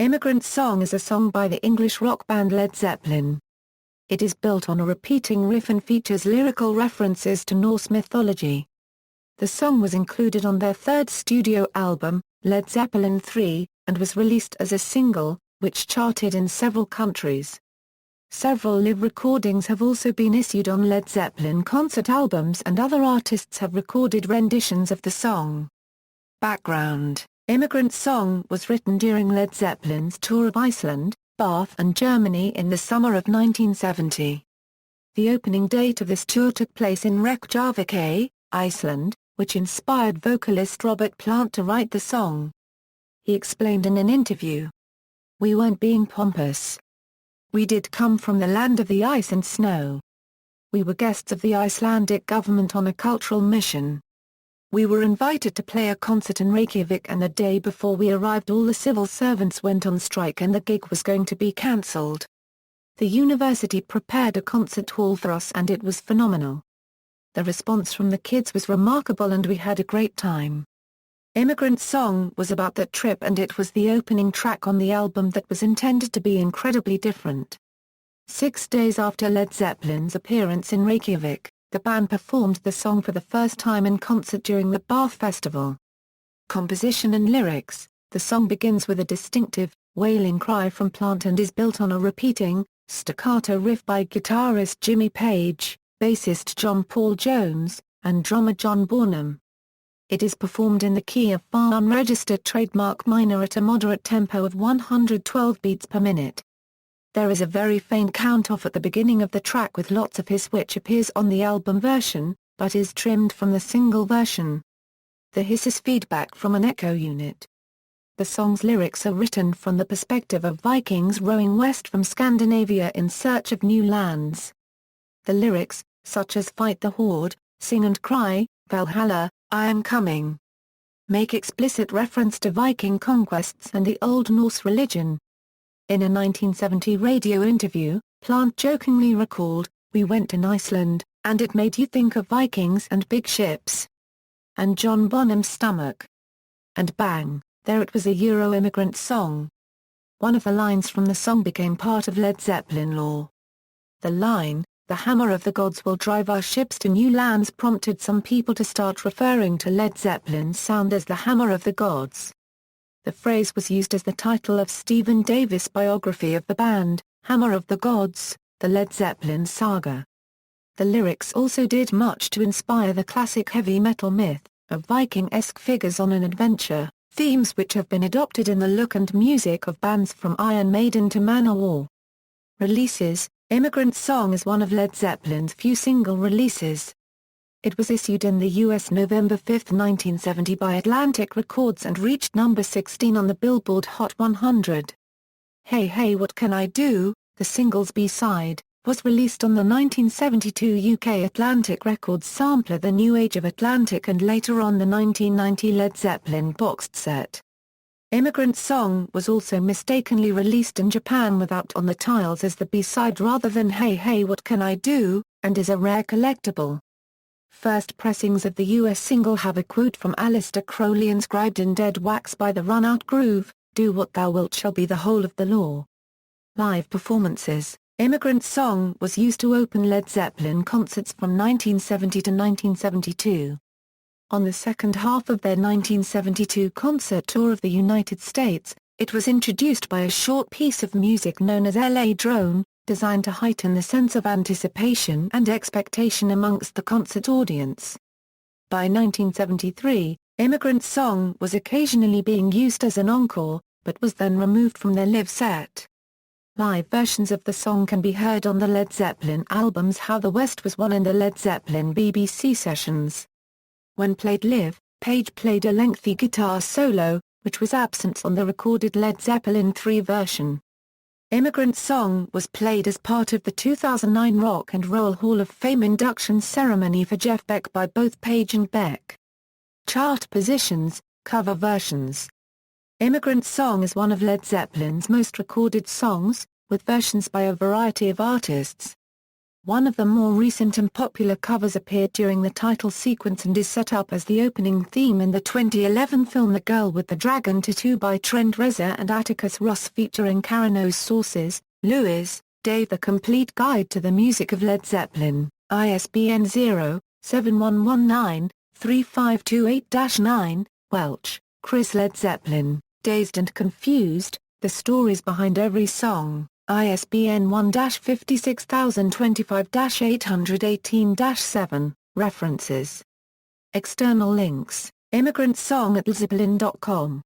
Immigrant Song is a song by the English rock band Led Zeppelin. It is built on a repeating riff and features lyrical references to Norse mythology. The song was included on their third studio album, Led Zeppelin III, and was released as a single, which charted in several countries. Several live recordings have also been issued on Led Zeppelin concert albums, and other artists have recorded renditions of the song. Background: Immigrant Song was written during Led Zeppelin's tour of Iceland, Bath and Germany in the summer of 1970. The opening date of this tour took place in Reykjavik, Iceland, which inspired vocalist Robert Plant to write the song. He explained in an interview, "We weren't being pompous. We did come from the land of the ice and snow. We were guests of the Icelandic government on a cultural mission. We were invited to play a concert in Reykjavik, and the day before we arrived all the civil servants went on strike and the gig was going to be cancelled. The university prepared a concert hall for us and it was phenomenal. The response from the kids was remarkable and we had a great time." Immigrant Song was about that trip, and it was the opening track on the album that was intended to be incredibly different. 6 days after Led Zeppelin's appearance in Reykjavik, the band performed the song for the first time in concert during the Bath Festival. Composition and lyrics: the song begins with a distinctive, wailing cry from Plant and is built on a repeating, staccato riff by guitarist Jimmy Page, bassist John Paul Jones, and drummer John Bonham. It is performed in the key of Fa unregistered trademark minor at a moderate tempo of 112 beats per minute. There is a very faint count-off at the beginning of the track with lots of hiss, which appears on the album version, but is trimmed from the single version. The hiss is feedback from an echo unit. The song's lyrics are written from the perspective of Vikings rowing west from Scandinavia in search of new lands. The lyrics, such as "Fight the Horde," "Sing and Cry," "Valhalla," "I Am Coming," make explicit reference to Viking conquests and the Old Norse religion. In a 1970 radio interview, Plant jokingly recalled, "We went in Iceland, and it made you think of Vikings and big ships." And John Bonham's stomach. And bang, there it was, a Euro-immigrant song. One of the lines from the song became part of Led Zeppelin lore. The line, "The hammer of the gods will drive our ships to new lands," prompted some people to start referring to Led Zeppelin's sound as the hammer of the gods. The phrase was used as the title of Stephen Davis' biography of the band, Hammer of the Gods, The Led Zeppelin Saga. The lyrics also did much to inspire the classic heavy metal myth, of Viking-esque figures on an adventure, themes which have been adopted in the look and music of bands from Iron Maiden to Manowar. Releases: Immigrant Song is one of Led Zeppelin's few single releases. It was issued in the U.S. November 5, 1970 by Atlantic Records and reached number 16 on the Billboard Hot 100. Hey Hey What Can I Do, the single's B-side, was released on the 1972 UK Atlantic Records sampler The New Age of Atlantic and later on the 1990 Led Zeppelin boxed set. Immigrant Song was also mistakenly released in Japan without On the Tiles as the B-side rather than Hey Hey What Can I Do, and is a rare collectible. First pressings of the US single have a quote from Aleister Crowley inscribed in dead wax by the run-out groove, "Do what thou wilt shall be the whole of the law." Live performances: Immigrant Song was used to open Led Zeppelin concerts from 1970 to 1972. On the second half of their 1972 concert tour of the United States, it was introduced by a short piece of music known as L.A. Drone, designed to heighten the sense of anticipation and expectation amongst the concert audience. By 1973, Immigrant Song was occasionally being used as an encore, but was then removed from their live set. Live versions of the song can be heard on the Led Zeppelin albums How the West Was Won and the Led Zeppelin BBC sessions. When played live, Page played a lengthy guitar solo, which was absent on the recorded Led Zeppelin III version. Immigrant Song was played as part of the 2009 Rock and Roll Hall of Fame induction ceremony for Jeff Beck by both Page and Beck. Chart positions, cover versions. Immigrant Song is one of Led Zeppelin's most recorded songs, with versions by a variety of artists. One of the more recent and popular covers appeared during the title sequence and is set up as the opening theme in the 2011 film The Girl with the Dragon Tattoo by Trent Reznor and Atticus Ross featuring Caranos Sources, Lewis, Dave. The Complete Guide to the Music of Led Zeppelin, ISBN 0-7119-3528-9, Welch, Chris. Led Zeppelin, Dazed and Confused, The Stories Behind Every Song. ISBN 1-56025-818-7, references. External links, Immigrant Song at Zeppelin.com.